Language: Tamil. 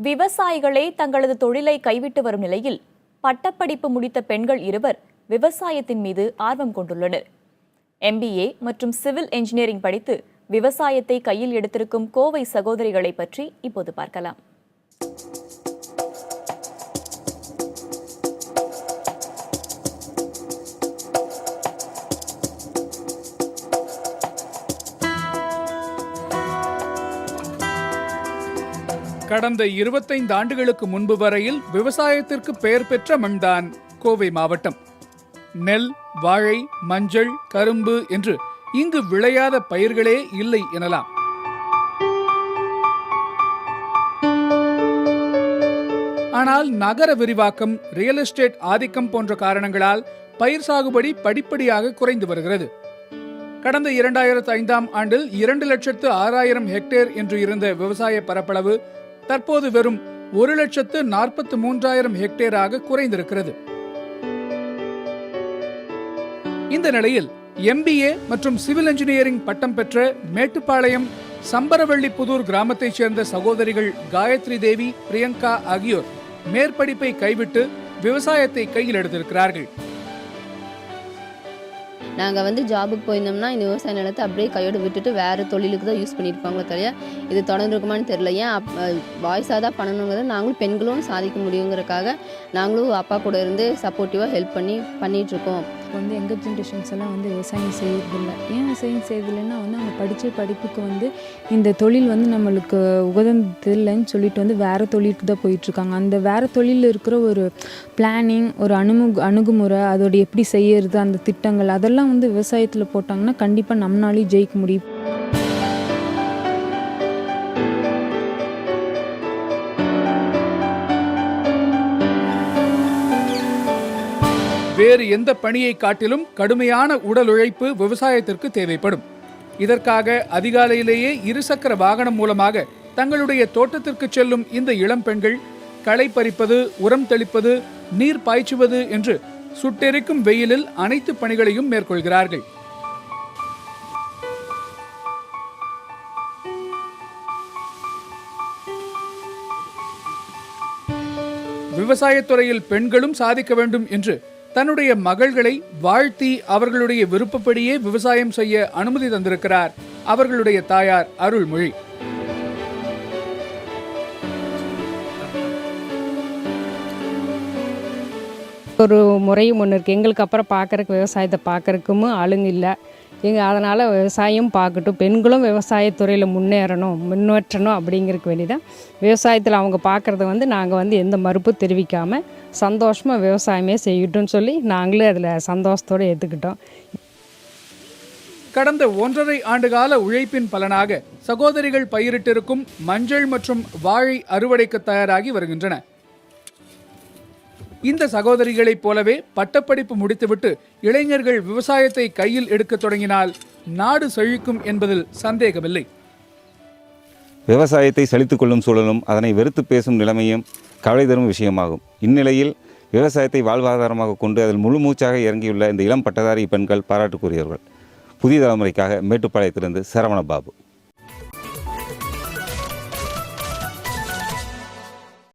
விவசாயிகளே தங்களது தொழிலை கைவிட்டு வரும் நிலையில் பட்டப்படிப்பு முடித்த பெண்கள் இருவர் விவசாயத்தின் மீது ஆர்வம் கொண்டுள்ளனர். MBA மற்றும் சிவில் என்ஜினியரிங் படித்து விவசாயத்தை கையில் எடுத்திருக்கும் கோவை சகோதரிகளை பற்றி இப்போது பார்க்கலாம். கடந்த 25 ஆண்டுகளுக்கு முன்பு வரையில் விவசாயத்திற்கு பெயர் பெற்ற மண்தான் கோவை மாவட்டம். நெல், வாழை, மஞ்சள், கரும்பு என்று இங்கு விளையாத பயிர்களே இல்லை எனலாம். ஆனால் நகர விரிவாக்கம், ரியல் எஸ்டேட் ஆதிக்கம் போன்ற காரணங்களால் பயிர் சாகுபடி படிப்படியாக குறைந்து வருகிறது. கடந்த 2005ஆம் ஆண்டில் 2,06,000 ஹெக்டேர் என்று இருந்த விவசாய பரப்பளவு தற்போது வெறும் 1,43,000 ஹெக்டேராக குறைந்திருக்கிறது. இந்த நிலையில் MBA மற்றும் சிவில் என்ஜினியரிங் பட்டம் பெற்ற மேட்டுப்பாளையம் சம்பரவள்ளிபுதூர் கிராமத்தைச் சேர்ந்த சகோதரிகள் காயத்ரி தேவி, பிரியங்கா ஆகியோர் மேற்படிப்பை கைவிட்டு விவசாயத்தை கையில் எடுத்திருக்கிறார்கள். நாங்கள் ஜாபுக்கு போயிருந்தோம்னா இந்த விவசாய நிலத்தை அப்படியே கையோடு விட்டுட்டு வேறு தொழிலுக்கு தான் யூஸ் பண்ணியிருப்பாங்களே தவிர இது தொடர்ந்துருக்குமான்னு தெரில. ஏன் பாய்ஸாக தான் பண்ணணுங்கிறத நாங்களும் பெண்களும் சாதிக்க முடியுங்கிறக்காக நாங்களும் அப்பா கூட இருந்து சப்போர்ட்டிவாக ஹெல்ப் பண்ணிகிட்ருக்கோம். எங்கள் ஜென்ரேஷன்ஸ் எல்லாம் விவசாயம் செய்யறதில்லை. ஏன் விவசாயம் செய்யறதில்லைன்னா அவங்க படித்த படிப்புக்கு இந்த தொழில் நம்மளுக்கு உகந்ததில்லைன்னு சொல்லிட்டு வேறு தொழிலுக்கு தான் போயிட்டுருக்காங்க. அந்த வேறு தொழிலில் இருக்கிற ஒரு பிளானிங், ஒரு அணுகுமுறை, அதோட எப்படி செய்யறது, அந்த திட்டங்கள் அதெல்லாம் விவசாயத்தில் போட்டாங்கன்னா கண்டிப்பாக நம்மளாலேயும் ஜெயிக்க முடியும். வேறு எந்த பணியை காட்டிலும் கடுமையான உடல் உழைப்பு விவசாயத்திற்கு தேவைப்படும். இதற்காக அதிகாலையிலேயே இருசக்கர வாகனம் மூலமாக தங்களுடைய தோட்டத்திற்கு செல்லும் இந்த இளம் பெண்கள் களை பறிப்பது, உரம் தெளிப்பது, நீர் பாய்ச்சுவது என்று சுட்டெரிக்கும் வெயிலில் அனைத்து பணிகளையும் மேற்கொள்கிறார்கள். விவசாயத்துறையில் பெண்களும் சாதிக்க வேண்டும் என்று தன்னுடைய மகள்களை வாழ்த்தி அவர்களுடைய விருப்பப்படியே விவசாயம் செய்ய அனுமதி தந்திருக்கிறார் அவர்களுடைய தாயார் அருள்மொழி. ஒரு முறையும் ஒன்று இருக்குது. எங்களுக்கு அப்புறம் பார்க்குறக்கு விவசாயத்தை பார்க்குறக்கும் ஆளுங்க இல்லை. அதனால் விவசாயம் பார்க்கட்டும், பெண்களும் விவசாயத்துறையில் முன்னேற்றணும் அப்படிங்கிறதுக்கு வேண்டி தான் விவசாயத்தில் அவங்க பார்க்குறத நாங்கள் எந்த மறுப்பும் தெரிவிக்காமல் சந்தோஷமாக விவசாயமே செய்யட்டும்னு சொல்லி நாங்களே அதில் சந்தோஷத்தோடு ஏற்றுக்கிட்டோம். கடந்த 1.5 ஆண்டுகால உழைப்பின் பலனாக சகோதரிகள் பயிரிட்டிருக்கும் மஞ்சள் மற்றும் வாழை அறுவடைக்கு தயாராகி வருகின்றன. இந்த சகோதரிகளைப் போலவே பட்டப்படிப்பு முடித்துவிட்டு இளைஞர்கள் விவசாயத்தை கையில் எடுக்க தொடங்கினால் நாடு செழிக்கும் என்பதில் சந்தேகமில்லை. விவசாயத்தை சலித்துக் கொள்ளும் சூழலும் அதனை வெறுத்து பேசும் நிலைமையும் கவலை தரும் விஷயமாகும். இந்நிலையில் விவசாயத்தை வாழ்வாதாரமாக கொண்டு அதில் முழு மூச்சாக இறங்கியுள்ள இந்த இளம் பட்டதாரி பெண்கள் பாராட்டுக்குரியவர்கள். புதிய தலைமுறைக்காக மேட்டுப்பாளையத்திலிருந்து சரவணபாபு.